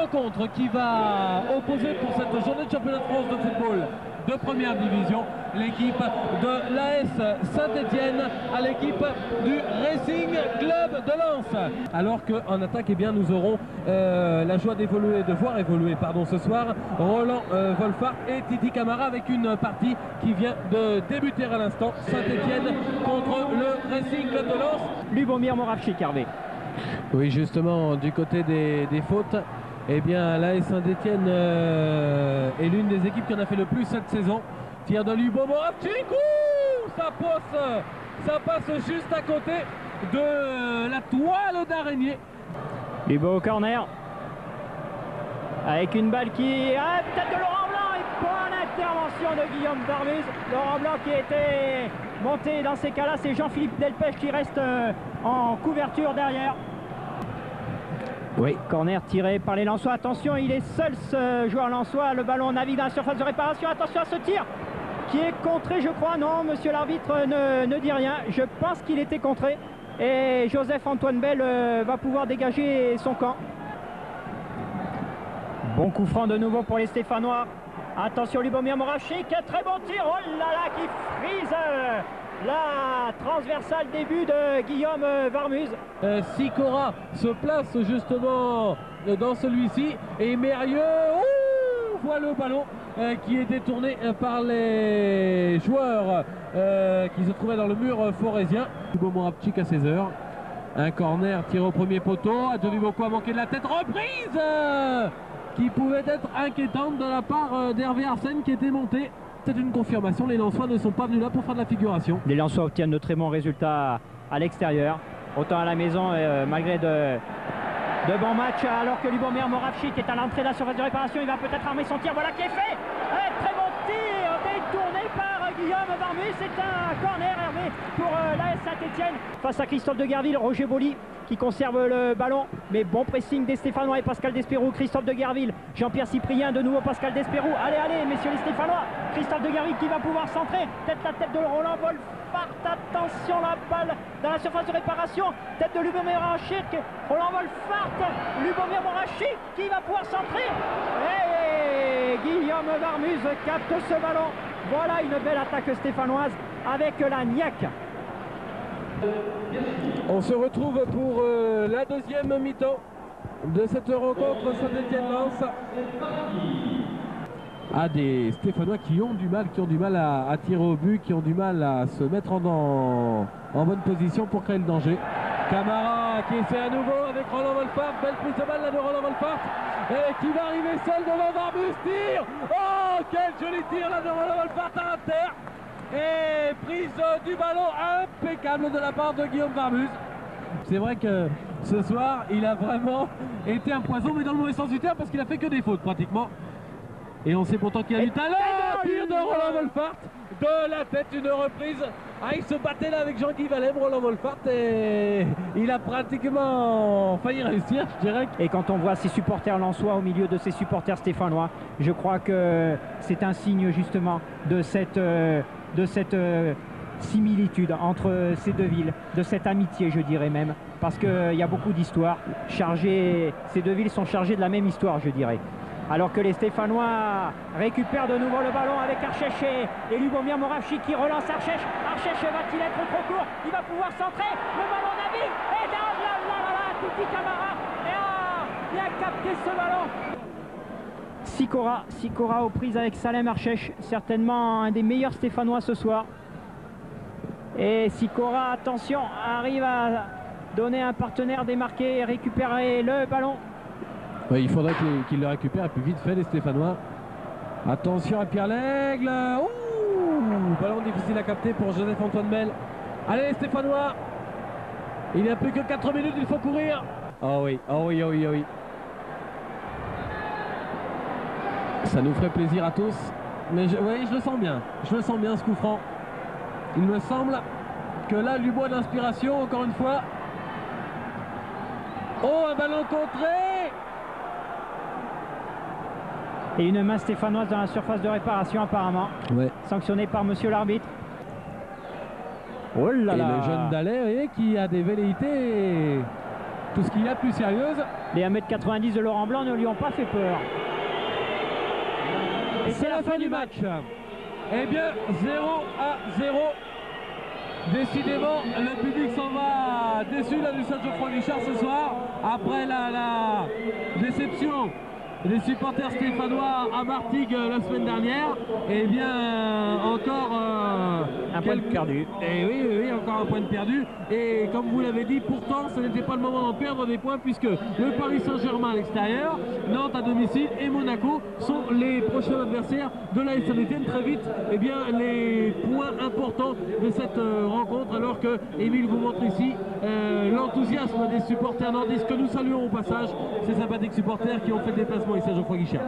rencontre qui va opposer pour cette journée de championnat de France de football de première division l'équipe de l'AS Saint-Étienne à l'équipe du Racing Club de Lens. Alors qu'en attaque, eh bien, nous aurons la joie de voir évoluer ce soir Roland Wolfart et Titi Camara avec une partie qui vient de débuter à l'instant. Saint-Étienne contre le Racing Club de Lens. Lubomir Moravchik, Hervé. Oui, justement, du côté des fautes, eh bien, l'AS Saint-Étienne est l'une des équipes qui en a fait le plus cette saison. Tir de Lubomir Moravchik, ça passe juste à côté de la toile d'araignée. Lubo au corner. Avec une balle qui... Ah, peut-être de Laurent Blanc et bonne intervention de Guillaume Varmuz. Laurent Blanc qui était monté dans ces cas-là, c'est Jean-Philippe Delpech qui reste en couverture derrière. Oui, corner tiré par les Lensois. Attention, il est seul ce joueur lensois. Le ballon navigue dans la surface de réparation. Attention à ce tir qui est contré, je crois. Non, monsieur l'arbitre ne dit rien. Je pense qu'il était contré. Et Joseph-Antoine Bell va pouvoir dégager son camp. Bon coup franc de nouveau pour les Stéphanois. Attention, Lubomir Moravchik. Très bon tir. Oh là là, qui frise la transversale début de Guillaume Varmuz. Sikora se place justement dans celui-ci et Mérieux voit le ballon qui est détourné par les joueurs qui se trouvaient dans le mur forésien. Lubomir Moravchik à 16h. Un corner tiré au premier poteau. Adjoviboko a manqué de la tête. Reprise qui pouvait être inquiétante de la part d'Hervé Arsène qui était monté. C'est une confirmation, les Lensois ne sont pas venus là pour faire de la figuration. Les Lensois obtiennent de très bons résultats à l'extérieur. Autant à la maison, malgré de bons matchs, alors que Lubomir Moravchik est à l'entrée de la surface de réparation. Il va peut-être armer son tir, voilà qui est fait. Très bon tir détourné par Guillaume Varmuz. C'est un corner, Hervé, pour l'AS Saint-Étienne. Face à Christophe de Guerville, Roger Boli qui conserve le ballon, mais bon pressing des Stéphanois et Pascal Desperoux. Christophe de Guerville, Jean-Pierre Cyprien, de nouveau Pascal Desperoux. Allez, messieurs les Stéphanois. Christophe de Guerville qui va pouvoir centrer. Peut-être la tête de Roland Wolfart. Attention, la balle dans la surface de réparation. Tête de Lubomir Moravchik. Roland Wolfart. Lubomir Moravchik qui va pouvoir centrer. Et Guillaume Varmuz capte ce ballon. Voilà une belle attaque stéphanoise avec la niaque. On se retrouve pour la deuxième mi-temps de cette rencontre Saint-Étienne-Lens. Des Stéphanois qui ont du mal à tirer au but, qui ont du mal à se mettre en bonne position pour créer le danger. Camara qui essaie à nouveau avec Roland Wolfart. Belle prise de balle là de Roland Wolfart. Et qui va arriver seul devant Varmuz. Tir. Oh, quel joli tir là de Roland Wolfart à l'inter. Et prise du ballon impeccable de la part de Guillaume Varmuz. C'est vrai que ce soir, il a vraiment été un poison, mais dans le mauvais sens du terme, parce qu'il a fait que des fautes pratiquement. Et on sait pourtant qu'il a du talent. Tir de Roland Wolfart de la tête, une reprise. Il se battait là avec Jean-Guy Valem, Roland Wolfart, et il a pratiquement failli réussir, je dirais. Et quand on voit ces supporters lensois au milieu de ces supporters stéphanois, je crois que c'est un signe justement de cette similitude entre ces deux villes, de cette amitié, je dirais même, parce qu'il y a beaucoup d'histoires chargées. Ces deux villes sont chargées de la même histoire, je dirais. Alors que les Stéphanois récupèrent de nouveau le ballon avec Archèche et Lubomir Moravchik qui relance Archèche. Archèche va-t-il être trop court? Il va pouvoir centrer. Le ballon navigue. Et là, Titi Camara. Il a capté ce ballon. Sikora aux prises avec Salem Archèche. Certainement un des meilleurs Stéphanois ce soir. Et Sikora, attention, arrive à donner un partenaire démarqué et récupérer le ballon. Oui, il faudrait qu'il le récupère plus vite fait les Stéphanois. Attention à Pierre Lègle. Ballon difficile à capter pour Joseph-Antoine Bell. Allez les Stéphanois. Il n'y a plus que 4 minutes, il faut courir. Oh oui. Ça nous ferait plaisir à tous. Mais je le sens bien. Je le sens bien ce coup franc. Il me semble que là, lui boit d'inspiration encore une fois. Oh, un ballon contré. Et une main stéphanoise dans la surface de réparation apparemment. Ouais. Sanctionné par monsieur l'arbitre. Oh là là. Et le jeune Dallet, vous voyez, qui a des velléités tout ce qu'il y a de plus sérieuse. Les 1m90 de Laurent Blanc ne lui ont pas fait peur. Et c'est la fin du match. Eh bien, 0-0. Décidément, le public s'en va déçu là du Stade Geoffroy-Guichard ce soir. Après la déception des supporters stéphanois à Martigues la semaine dernière. Eh bien, encore un point perdu. Et oui, encore un point de perdu. Et comme vous l'avez dit, pourtant, ce n'était pas le moment d'en perdre des points puisque le Paris Saint-Germain à l'extérieur, Nantes à domicile et Monaco sont les prochains adversaires de l'AS Saint-Étienne. Très vite, eh bien, les points importants de cette rencontre. Alors que Émile vous montre ici l'enthousiasme des supporters nordistes que nous saluons au passage. Ces sympathiques supporters qui ont fait le déplacement ici à Geoffroy-Guichard.